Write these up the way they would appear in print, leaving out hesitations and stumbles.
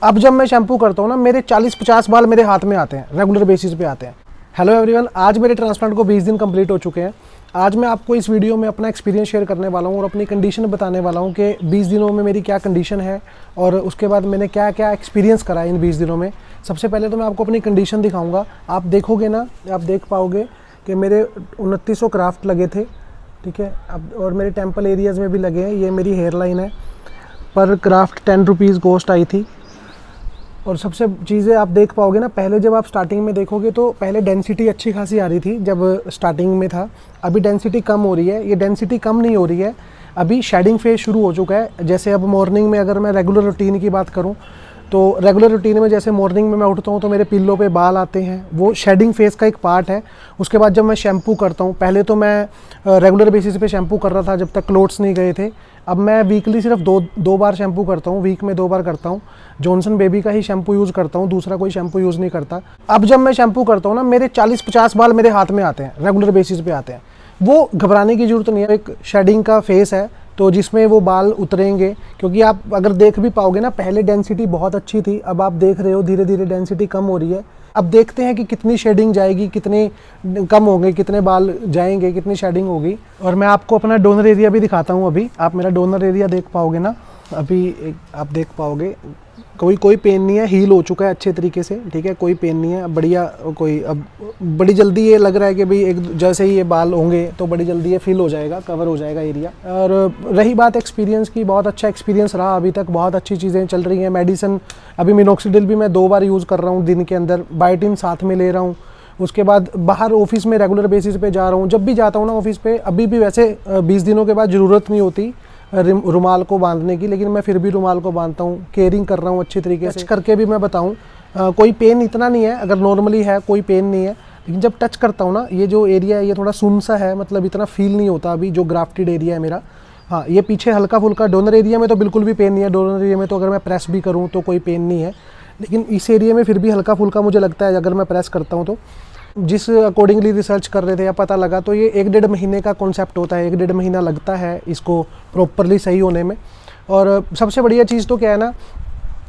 अब जब मैं शैम्पू करता हूँ ना, मेरे 40-50 बाल मेरे हाथ में आते हैं, रेगुलर बेसिस पे आते हैं। हेलो एवरीवन, आज मेरे ट्रांसप्लांट को 20 दिन कंप्लीट हो चुके हैं। आज मैं आपको इस वीडियो में अपना एक्सपीरियंस शेयर करने वाला हूँ और अपनी कंडीशन बताने वाला हूँ कि 20 दिनों में मेरी क्या कंडीशन है और उसके बाद मैंने क्या क्या एक्सपीरियंस करा इन 20 दिनों में। सबसे पहले तो मैं आपको अपनी कंडीशन दिखाऊंगा। आप देखोगे ना, आप देख पाओगे कि मेरे 2900 क्राफ्ट लगे थे, ठीक है। अब और मेरे टेम्पल एरियाज़ में भी लगे हैं। ये मेरी हेयर लाइन है, पर क्राफ्ट 10 रुपीज़ कॉस्ट आई थी। और सबसे चीज़ें आप देख पाओगे ना, पहले जब आप स्टार्टिंग में देखोगे तो पहले डेंसिटी अच्छी खासी आ रही थी जब स्टार्टिंग में था। अभी डेंसिटी कम हो रही है। ये डेंसिटी कम नहीं हो रही है, अभी शेडिंग फेज शुरू हो चुका है। जैसे अब मॉर्निंग में अगर मैं रेगुलर रूटीन की बात करूं तो रेगुलर रूटीन में जैसे मॉर्निंग में मैं उठता हूं तो मेरे पिल्लों पे बाल आते हैं, वो शेडिंग फेज का एक पार्ट है। उसके बाद जब मैं शैम्पू करता हूं, पहले तो मैं रेगुलर बेसिस पे शैम्पू कर रहा था जब तक क्लोथ्स नहीं गए थे। अब मैं वीकली सिर्फ दो बार शैम्पू करता हूँ, वीक में 2 बार करता हूँ। जॉनसन बेबी का ही शैम्पू यूज़ करता हूँ, दूसरा कोई शैम्पू यूज़ नहीं करता। अब जब मैं शैम्पू करता हूँ ना, मेरे 40-50 बाल मेरे हाथ में आते हैं, रेगुलर बेसिस पे आते हैं। वो घबराने की ज़रूरत नहीं है। एक शेडिंग का फेस है तो जिसमें वो बाल उतरेंगे, क्योंकि आप अगर देख भी पाओगे ना, पहले डेंसिटी बहुत अच्छी थी, अब आप देख रहे हो धीरे धीरे डेंसिटी कम हो रही है। अब देखते हैं कि कितनी शेडिंग जाएगी, कितने कम होंगे, कितने बाल जाएंगे, कितनी शेडिंग होगी। और मैं आपको अपना डोनर एरिया भी दिखाता हूँ। अभी आप मेरा डोनर एरिया देख पाओगे ना, अभी आप देख पाओगे कोई पेन नहीं है, हील हो चुका है अच्छे तरीके से, ठीक है। कोई पेन नहीं है, बढ़िया। कोई अब बड़ी जल्दी ये लग रहा है कि भाई एक जैसे ही ये बाल होंगे तो बड़ी जल्दी ये फिल हो जाएगा, कवर हो जाएगा एरिया। और रही बात एक्सपीरियंस की, बहुत अच्छा एक्सपीरियंस रहा अभी तक, बहुत अच्छी चीज़ें चल रही हैं। मेडिसिन अभी मिनोक्सिडिल भी मैं 2 बार यूज़ कर रहा हूँ दिन के अंदर, बायोटिन साथ में ले रहा हूँ। उसके बाद बाहर ऑफिस में रेगुलर बेसिस पे जा रहा हूँ। जब भी जाता हूँ ना ऑफिस पे, अभी भी वैसे 20 दिनों के बाद ज़रूरत नहीं होती रुमाल को बांधने की, लेकिन मैं फिर भी रुमाल को बांधता हूँ, केयरिंग कर रहा हूँ अच्छी तरीके से। टच करके भी मैं बताऊँ, कोई पेन इतना नहीं है, अगर नॉर्मली है कोई पेन नहीं है, लेकिन जब टच करता हूँ ना, ये जो एरिया है ये थोड़ा सुन सा है, मतलब इतना फील नहीं होता अभी जो ग्राफ्टेड एरिया है मेरा। हाँ, ये पीछे हल्का फुल्का, डोनर एरिया में तो बिल्कुल भी पेन नहीं है। डोनर एरिया में तो अगर मैं प्रेस भी करूँ तो कोई पेन नहीं है, लेकिन इस एरिया में फिर भी हल्का फुल्का मुझे लगता है अगर मैं प्रेस करता हूँ तो। जिस अकॉर्डिंगली रिसर्च कर रहे थे या पता लगा, तो ये 1-1.5 महीने का कॉन्सेप्ट होता है। 1-1.5 महीना लगता है इसको प्रॉपरली सही होने में। और सबसे बढ़िया चीज़ तो क्या है ना,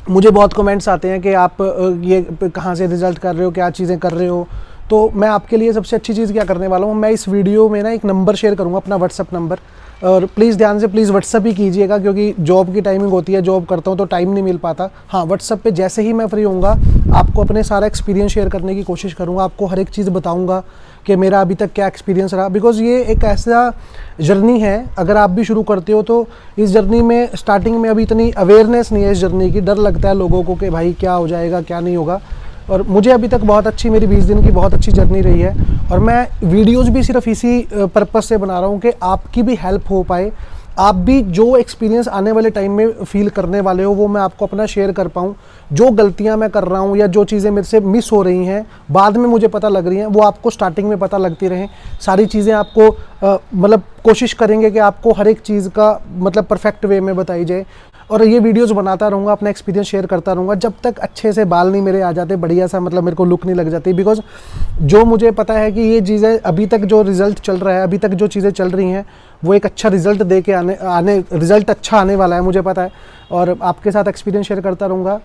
मुझे बहुत कमेंट्स आते हैं कि आप ये कहाँ से रिज़ल्ट कर रहे हो, क्या चीज़ें कर रहे हो। तो मैं आपके लिए सबसे अच्छी चीज़ क्या करने वाला हूँ, मैं इस वीडियो में ना एक नंबर शेयर करूँगा, अपना व्हाट्सअप नंबर। और प्लीज़ ध्यान से प्लीज़ व्हाट्सअप ही कीजिएगा, क्योंकि जॉब की टाइमिंग होती है, जॉब करता हूँ तो टाइम नहीं मिल पाता। हाँ, व्हाट्सअप पे जैसे ही मैं फ्री होऊंगा आपको अपने सारा एक्सपीरियंस शेयर करने की कोशिश करूँगा। आपको हर एक चीज़ बताऊँगा कि मेरा अभी तक क्या एक्सपीरियंस रहा। बिकॉज़ ये एक ऐसा जर्नी है, अगर आप भी शुरू करते हो तो इस जर्नी में स्टार्टिंग में अभी इतनी अवेयरनेस नहीं है इस जर्नी की। डर लगता है लोगों को कि भाई क्या हो जाएगा, क्या नहीं होगा। और मुझे अभी तक बहुत अच्छी, मेरी 20 दिन की बहुत अच्छी जर्नी रही है। और मैं वीडियोज़ भी सिर्फ इसी पर्पज़ से बना रहा हूँ कि आपकी भी हेल्प हो पाए, आप भी जो एक्सपीरियंस आने वाले टाइम में फील करने वाले हो वो मैं आपको अपना शेयर कर पाऊँ। जो गलतियां मैं कर रहा हूँ या जो चीज़ें मेरे से मिस हो रही हैं, बाद में मुझे पता लग रही हैं, वो आपको स्टार्टिंग में पता लगती रहें। सारी चीज़ें आपको मतलब कोशिश करेंगे कि आपको हर एक चीज़ का मतलब परफेक्ट वे में बताई जाए। और ये वीडियोस बनाता रहूँगा, अपना एक्सपीरियंस शेयर करता रहूँगा जब तक अच्छे से बाल नहीं मेरे आ जाते, बढ़िया सा मतलब मेरे को लुक नहीं लग जाती। बिकॉज जो मुझे पता है कि ये चीज़ें अभी तक जो रिज़ल्ट चल रहा है, अभी तक जो चीज़ें चल रही हैं, वो एक अच्छा रिज़ल्ट दे के रिज़ल्ट अच्छा आने वाला है, मुझे पता है। और आपके साथ एक्सपीरियंस शेयर करता रहूँगा।